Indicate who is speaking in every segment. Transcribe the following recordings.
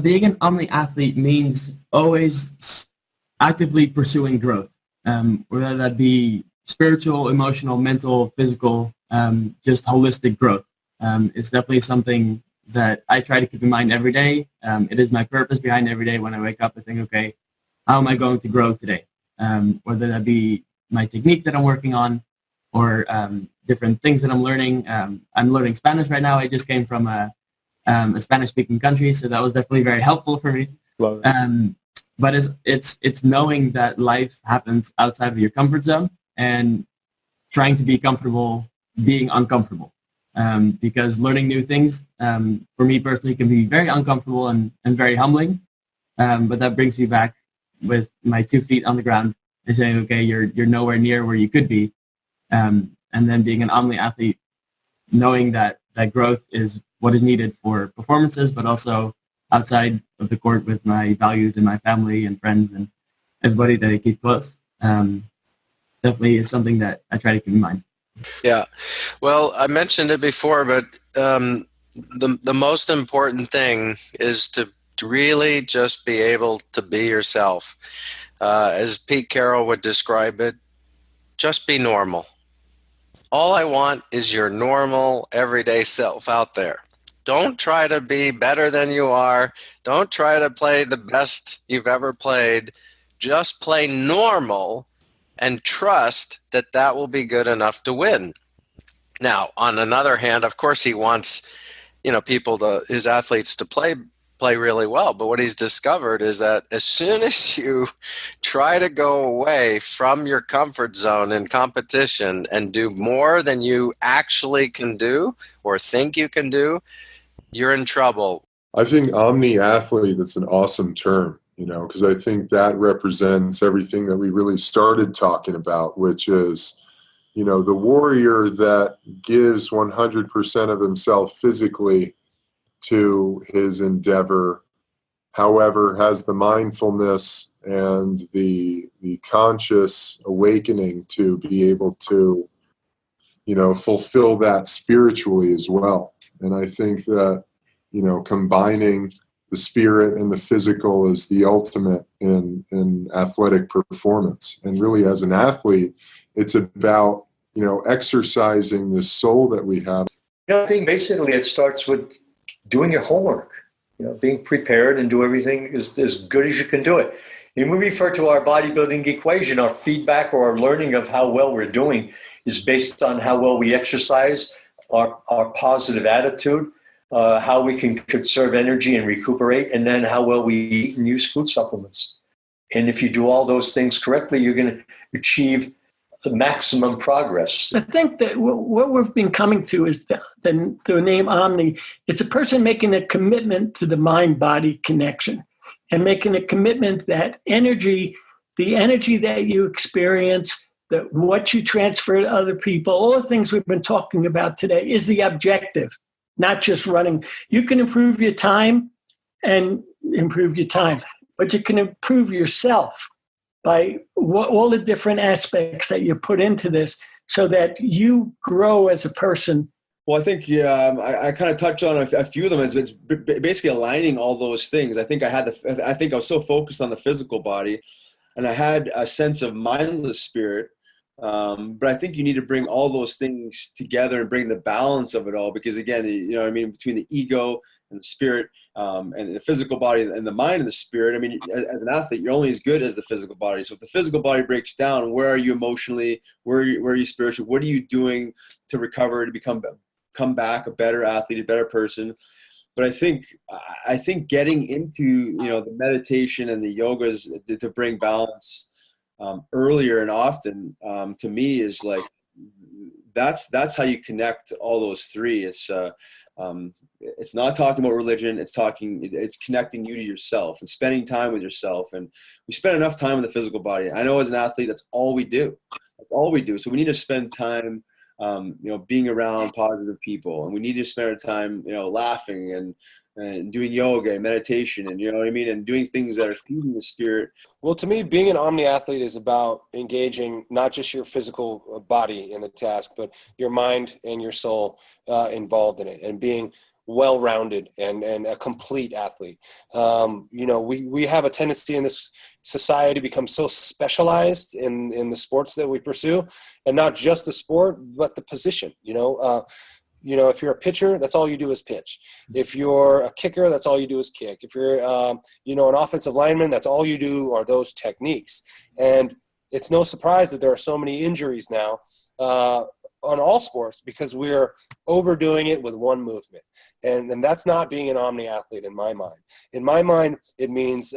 Speaker 1: Being an Omni Athlete means always actively pursuing growth, whether that be spiritual, emotional, mental, physical, just holistic growth. It's definitely something that I try to keep in mind every day. It is my purpose behind every day. When I wake up, I think, okay, how am I going to grow today? Whether that be my technique that I'm working on or different things that I'm learning. I'm learning Spanish right now. I just came from a Spanish-speaking country, so that was definitely very helpful for me.
Speaker 2: Love it.
Speaker 1: But it's knowing that life happens outside of your comfort zone and trying to be comfortable being uncomfortable. Because learning new things, for me personally, can be very uncomfortable and very humbling. But that brings me back with my 2 feet on the ground and saying, okay, you're nowhere near where you could be. And then being an Omni Athlete, knowing that growth is what is needed for performances, but also outside of the court with my values and my family and friends and everybody that I keep close. Definitely is something that I try to keep in mind.
Speaker 3: Yeah. Well, I mentioned it before, but the most important thing is to really just be able to be yourself. As Pete Carroll would describe it, just be normal. All I want is your normal, everyday self out there. Don't try to be better than you are. Don't try to play the best you've ever played. Just play normal and trust that that will be good enough to win. Now, on another hand, of course, he wants, his athletes to play really well. But what he's discovered is that as soon as you try to go away from your comfort zone in competition and do more than you actually can do or think you can do, you're in trouble.
Speaker 2: I think Omni Athlete, that's an awesome term, because I think that represents everything that we really started talking about, which is, the warrior that gives 100% of himself physically to his endeavor, however, has the mindfulness and the conscious awakening to be able to, fulfill that spiritually as well. And I think that, combining the spirit and the physical is the ultimate in athletic performance. And really, as an athlete, it's about, exercising the soul that we have.
Speaker 4: I think basically it starts with doing your homework, being prepared and do everything as good as you can do it. And we refer to our bodybuilding equation, our feedback or our learning of how well we're doing is based on how well we exercise, our positive attitude, how we can conserve energy and recuperate, and then how well we eat and use food supplements. And if you do all those things correctly, you're going to achieve the maximum progress.
Speaker 5: I think that what we've been coming to is the name Omni. It's a person making a commitment to the mind-body connection and making a commitment that the energy that you experience, that what you transfer to other people, all the things we've been talking about today is the objective, not just running. You can improve your time, but you can improve yourself by all the different aspects that you put into this so that you grow as a person.
Speaker 6: Well, I think I kind of touched on a few of them as it's basically aligning all those things. I think I was so focused on the physical body, and I had a sense of mindless spirit. But I think you need to bring all those things together and bring the balance of it all, because again, between the ego and the spirit, and the physical body and the mind and the spirit. As an athlete, you're only as good as the physical body. So if the physical body breaks down, where are you emotionally? Where are you spiritually? What are you doing to recover, to come back a better athlete, a better person? But I think getting into the meditation and the yogas to bring balance earlier and often, to me, is like that's how you connect all those three. It's not talking about religion. It's connecting you to yourself and spending time with yourself. And we spend enough time in the physical body. I know as an athlete, that's all we do. So we need to spend time, being around positive people, and we need to spend our time, laughing and doing yoga and meditation and, and doing things that are feeding the spirit.
Speaker 7: Well, to me, being an Omni Athlete is about engaging not just your physical body in the task, but your mind and your soul involved in it, and being well-rounded and a complete athlete. We have a tendency in this society to become so specialized in the sports that we pursue, and not just the sport, but the position. If you're a pitcher, that's all you do is pitch. If you're a kicker, that's all you do is kick. If you're, an offensive lineman, that's all you do are those techniques. And it's no surprise that there are so many injuries now on all sports, because we're overdoing it with one movement. And that's not being an Omni athlete in my mind. In my mind, it means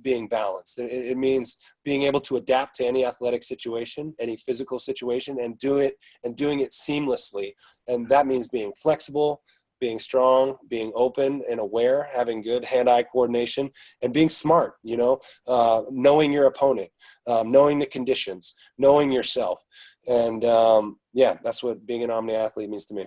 Speaker 7: being balanced. It means being able to adapt to any athletic situation, any physical situation, and doing it seamlessly. And that means being flexible, being strong, being open and aware, having good hand-eye coordination, and being smart, knowing your opponent, knowing the conditions, knowing yourself. And that's what being an Omni athlete means to me.